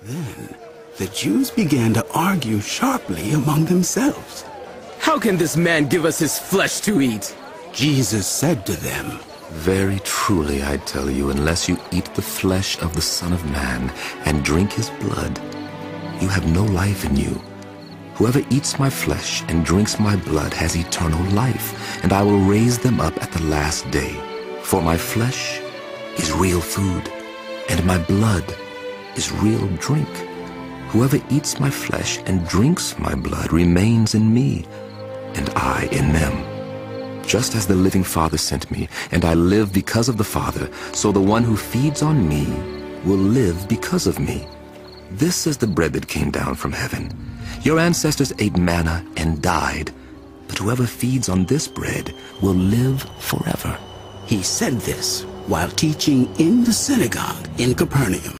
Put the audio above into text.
Then the Jews began to argue sharply among themselves. How can this man give us his flesh to eat? Jesus said to them, Very truly I tell you, unless you eat the flesh of the Son of Man and drink his blood, you have no life in you. Whoever eats my flesh and drinks my blood has eternal life, and I will raise them up at the last day. For my flesh is real food, and my blood is real drink. Whoever eats my flesh and drinks my blood remains in me, and I in them. Just as the living Father sent me, and I live because of the Father, so the one who feeds on me will live because of me. This is the bread that came down from heaven. Your ancestors ate manna and died, but whoever feeds on this bread will live forever. He said this while teaching in the synagogue in Capernaum.